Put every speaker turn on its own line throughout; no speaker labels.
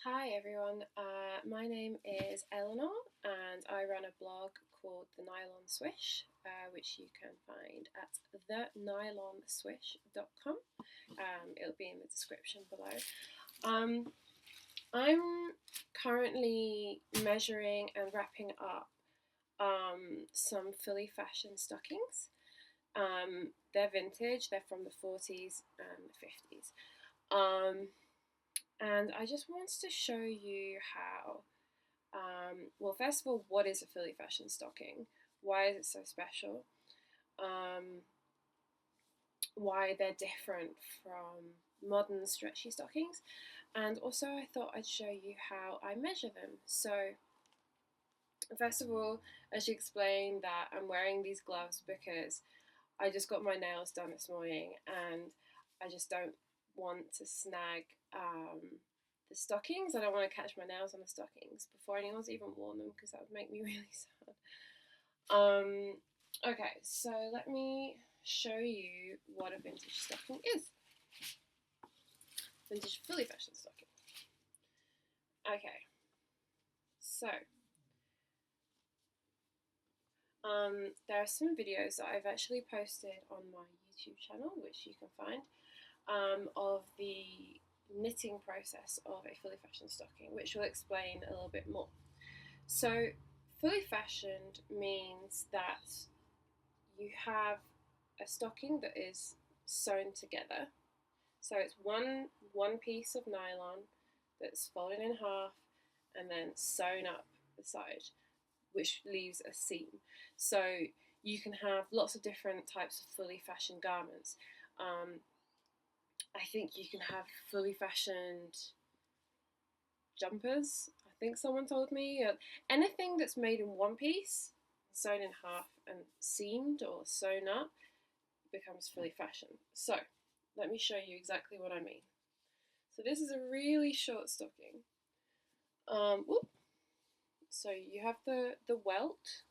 Hi everyone, my name is Eleanor and I run a blog called the Nylon Swish, which you can find at thenylonswish.com. It'll be in the description below. I'm currently measuring and wrapping up some fully fashioned stockings. They're vintage, they're from the 40s and the 50s. And I just wanted to show you how, well, first of all, what is a fully fashioned stocking? Why is it so special? Why they're different from modern stretchy stockings. And also I thought I'd show you how I measure them. So first of all, I should explain that I'm wearing these gloves because I just got my nails done this morning and I just don't want to snag the stockings. I don't want to catch my nails on the stockings before anyone's even worn them because that would make me really sad. Okay, so let me show you what a vintage stocking is. Vintage fully fashioned stocking. Okay, so there are some videos that I've actually posted on my YouTube channel, which you can find, of the knitting process of a fully fashioned stocking, which will explain a little bit more. So fully fashioned means that you have a stocking that is sewn together. So it's one piece of nylon that's folded in half and then sewn up the side, which leaves a seam. So you can have lots of different types of fully fashioned garments. I think you can have fully fashioned jumpers. I think someone told me. Anything that's made in one piece, sewn in half and seamed or sewn up becomes fully fashioned. So let me show you exactly what I mean. So this is a really short stocking. So you have the welt,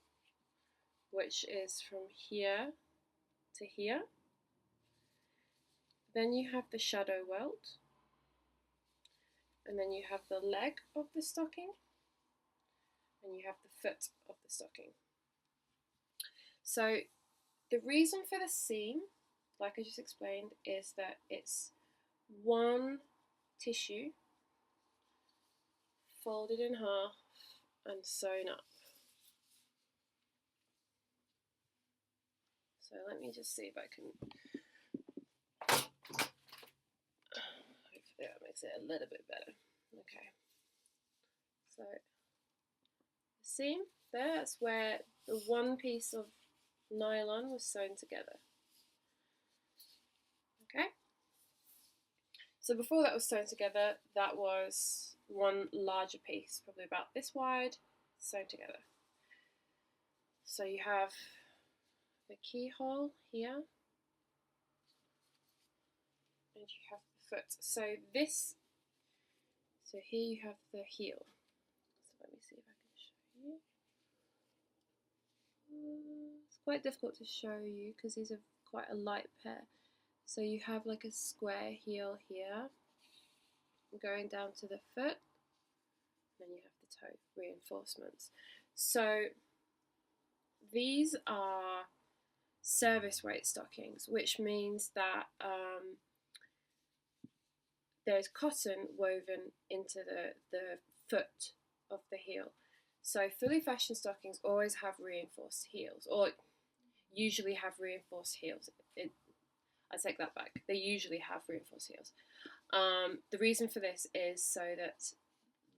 which is from here to here. Then you have the shadow welt, and then you have the leg of the stocking, and you have the foot of the stocking. So the reason for the seam, like I just explained, is that it's one tissue folded in half and sewn up. So let me just see if I can, hopefully that makes it a little bit better. Okay, so the seam there, that's where the one piece of nylon was sewn together. Okay, so before that was sewn together, that was one larger piece, probably about this wide, sewn together. So you have the keyhole here, and you have the foot. So here you have the heel. So let me see if I can show you. It's quite difficult to show you because these are quite a light pair. So you have like a square heel here, going down to the foot, then you have the toe reinforcements. So these are service weight stockings, which means that there's cotton woven into the foot of the heel. So fully fashioned stockings always have reinforced heels, or usually have reinforced heels. I take that back. They usually have reinforced heels. The reason for this is so that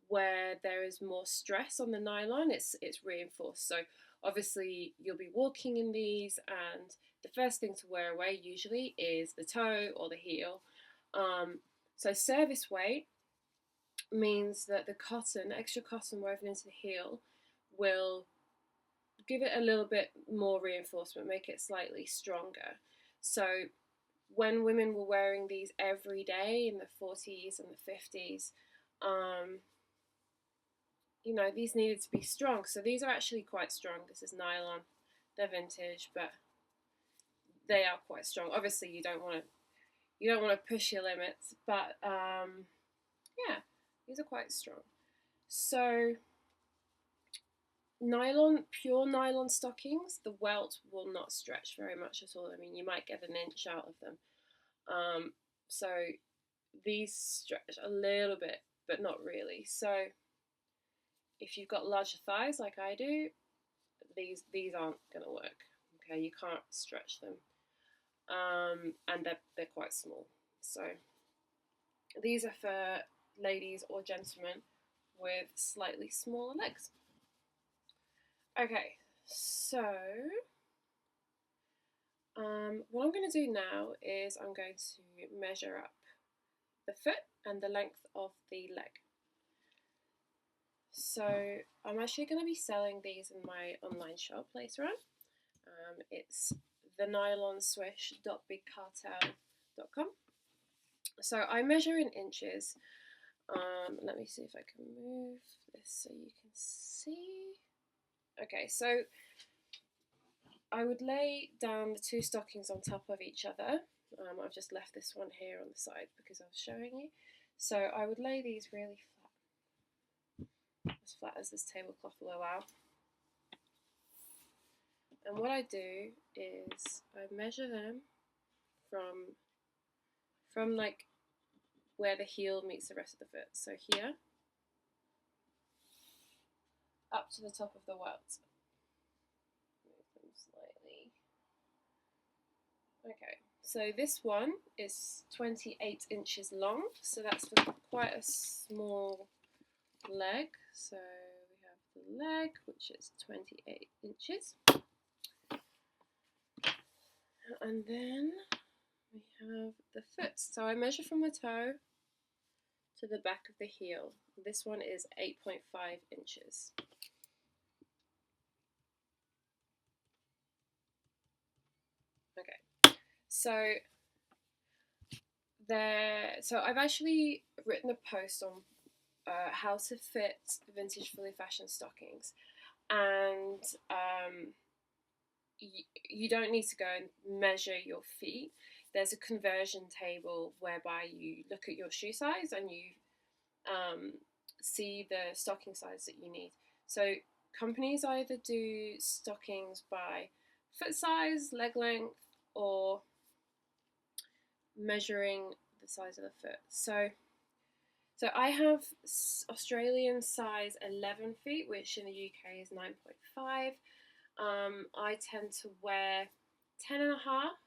where there is more stress on the nylon, it's reinforced. So obviously you'll be walking in these, and the first thing to wear away usually is the toe or the heel. So service weight means that the cotton, extra cotton woven into the heel, will give it a little bit more reinforcement, make it slightly stronger. So when women were wearing these every day in the 40s and the 50s, you know, these needed to be strong. So these are actually quite strong. This is nylon. They're vintage, but they are quite strong. Obviously, you don't want to push your limits, but yeah, These are quite strong. So pure nylon stockings, the welt will not stretch very much at all. I mean, you might get an inch out of them. So these stretch a little bit, but not really. So if you've got larger thighs like I do, these aren't going to work. Okay, you can't stretch them, and they're quite small. So these are for ladies or gentlemen with slightly smaller legs. Okay, so what I'm going to do now is I'm going to measure up the foot and the length of the leg. So I'm actually going to be selling these in my online shop later on. It's thenylonswish.bigcartel.com. So I measure in inches. Let me see if I can move this so you can see. Okay, so I would lay down the two stockings on top of each other. I've just left this one here on the side because I was showing you. So I would lay these really flat as this tablecloth will allow. And what I do is I measure them from like where the heel meets the rest of the foot. So here, up to the top of the welt. Move them slightly. Okay, so this one is 28 inches long, so that's for quite a small leg. So we have the leg, which is 28 inches. And then we have the foot. So I measure from the toe to the back of the heel. This one is 8.5 inches. Okay, so I've actually written a post on how to fit vintage fully fashioned stockings, and you don't need to go and measure your feet. There's a conversion table whereby you look at your shoe size and you see the stocking size that you need. So companies either do stockings by foot size, leg length, or measuring the size of the foot. So I have Australian size 11 feet, which in the UK is 9.5. I tend to wear 10.5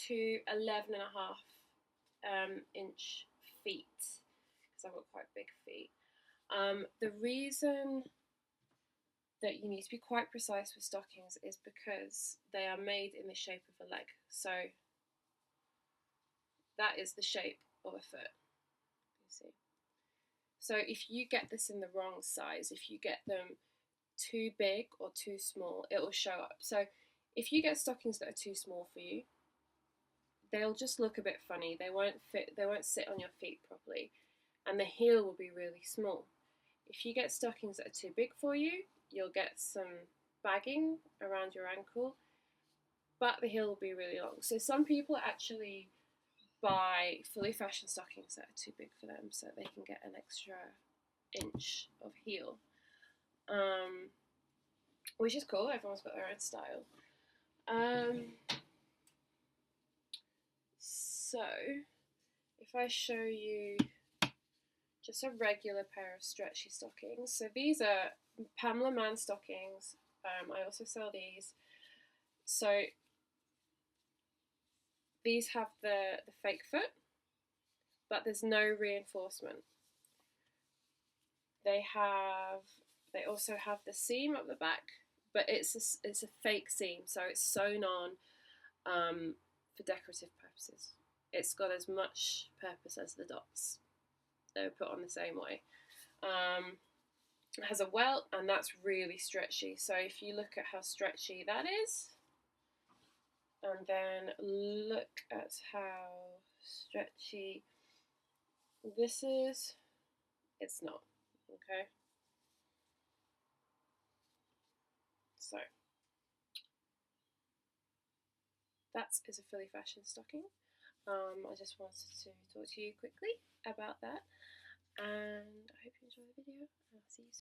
to 11.5 inch feet because I've got quite big feet. The reason that you need to be quite precise with stockings is because they are made in the shape of a leg. So that is the shape of a foot, you see. So if you get this in the wrong size, if you get them too big or too small, it will show up. So if you get stockings that are too small for you, they'll just look a bit funny. They won't sit on your feet properly, and the heel will be really small. If you get stockings that are too big for you, you'll get some bagging around your ankle, but the heel will be really long. So some people actually buy fully fashioned stockings that are too big for them so they can get an extra inch of heel, which is cool. Everyone's got their own style. So if I show you just a regular pair of stretchy stockings, so these are Pamela Mann stockings. I also sell these. So these have the fake foot, but there's no reinforcement. They also have the seam up the back, but it's a fake seam, so it's sewn on for decorative purposes. It's got as much purpose as the dots. They were put on the same way. It has a welt, and that's really stretchy. So if you look at how stretchy that is, and then look at how stretchy this is, it's not, okay? So that is a fully fashioned stocking. I just wanted to talk to you quickly about that. And the video, and I'll see you soon.